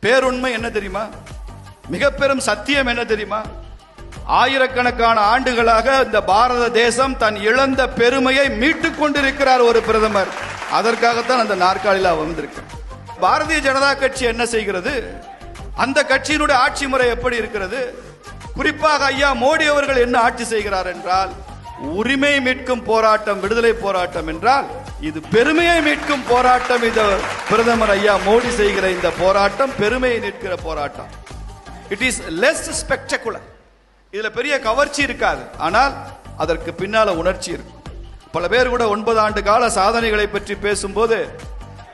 பேருண்மை என்ன தெரியுமா? மிக பெரும் சத்தியம் என்ன தெரியுமா? ஆயிரக்கணக்கான ஆண்டுகளாக இந்த பாரத தேசம் தன் இழந்த பெருமையை மீட்டுக் கொண்டிருக்கிறார் ஒரு பிரதமர். அதற்காகத்தான் அந்த நாற்காலியில் வந்திருக்கு. பாரதிய ஜனதா கட்சி என்ன செய்கிறது? அந்த கட்சியினுடைய ஆட்சி முறை எப்படி இருக்கிறது? குறிப்பாக ஐயா மோடி அவர்கள் என்ன ஆட்சி செய்கிறார் என்றால், உரிமை மீட்கும் போராட்டம், விடுதலை போராட்டம் என்றால் இது பெருமையை மீட்கும் போராட்டம். இந்த பிரதமர் ஐயா மோடி செய்கிற இந்த போராட்டம் பெருமையை மீட்கிற போராட்டம். It is less spectacular. இதுல பெரிய கவர்ச்சி இருக்காது, ஆனால் அதற்கு பின்னால உணர்ச்சி இருக்கும். பல பேர் கூட 9 ஆண்டு கால சாதனைகளை பற்றி பேசும்போது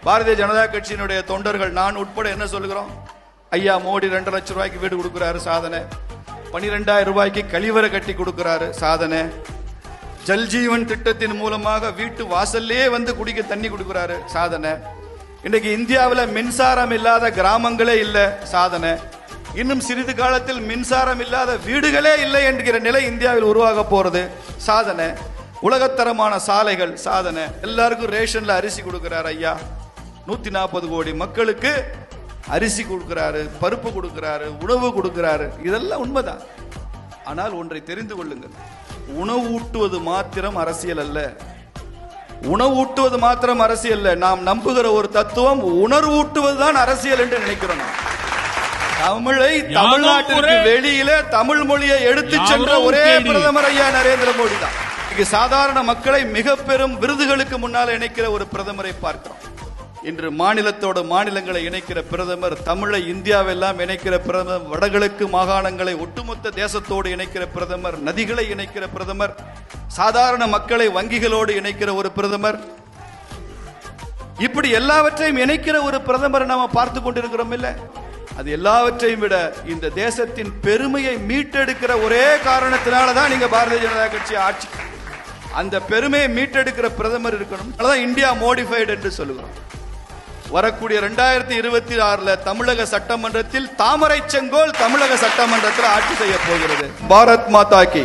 பாரதிய ஜனதா கட்சியினுடைய தொண்டர்கள், நான் உட்பட என்ன சொல்லுகிறோம்? ஐயா மோடி 2 லட்சம் ரூபாய்க்கு வீடு கொடுக்கிறாரு, சாதனை. 12,000 ரூபாய்க்கு கழிவறை கட்டி கொடுக்கிறாரு, சாதனை. ஜல்ஜீவன் திட்டத்தின் மூலமாக வீட்டு வாசல்லே வந்து குடிக்க தண்ணி கொடுக்கிறாரு, சாதனை. இன்னைக்கு இந்தியாவில் மின்சாரம் இல்லாத கிராமங்களே இல்லை, சாதனை. இன்னும் சிறிது காலத்தில் மின்சாரம் இல்லாத வீடுகளே இல்லை என்கிற நிலை இந்தியாவில் உருவாக போறது, சாதனை. உலகத்தரமான சாலைகள், சாதனை. எல்லாருக்கும் ரேஷன்ல அரிசி கொடுக்கிறார் ஐயா. 140 கோடி மக்களுக்கு அரிசி கொடுக்கிறாரு, பருப்பு கொடுக்கிறாரு, உணவு கொடுக்கிறாரு. இதெல்லாம் உண்மைதான். ஆனால் ஒன்றை தெரிந்து கொள்ளுங்கள், உணவு ஊட்டுவது மாத்திரம் அரசியல் அல்ல. உணவு ஊட்டுவது மாத்திரம் அரசியல் அல்ல. நாம் நம்புகிற ஒரு தத்துவம் உணர்வு ஊட்டுவதுதான் அரசியல் என்று நினைக்கிறோம். தமிழை தமிழ்நாட்டிற்கு வெளியிலே தமிழ் மொழியை எடுத்து சென்ற ஒரே பிரதமர் ஐயா நரேந்திர மோடி தான். சாதாரண மக்களை மிக பெரும் விருதுகளுக்கு முன்னால் இணைக்கிற ஒரு பிரதமரை பார்க்கிறோம். இன்று மாநிலத்தோடு மாநிலங்களை இணைக்கிற பிரதமர், தமிழை இந்தியாவெல்லாம் இணைக்கிற பிரதமர், வடகிழக்கு மாகாணங்களை ஒட்டுமொத்த தேசத்தோடு இணைக்கிற பிரதமர், நதிகளை இணைக்கிற பிரதமர், சாதாரண மக்களை வங்கிகளோடு இணைக்கிற ஒரு பிரதமர், இப்படி எல்லாவற்றையும் இணைக்கிற ஒரு பிரதமர் நாம பார்த்து கொண்டிருக்கிறோம். இல்ல, அது எல்லாவற்றையும் விட இந்த தேசத்தின் பெருமையை மீட்டெடுக்கிற ஒரே காரணத்தினாலதான் நீங்க பாரதிய ஜனதா கட்சி ஆட்சி. அந்த பெருமையை மீட்டெடுக்கிற பிரதமர் இருக்கணும். அதான் இந்தியா மோடிஃபைடு என்று சொல்லுகிறோம். வரக்கூடிய 2026 தமிழக சட்டமன்றத்தில் தாமரை செங்கோல் தமிழக சட்டமன்றத்தில் ஆட்சி செய்ய போகிறது. பாரத் மாதா கி.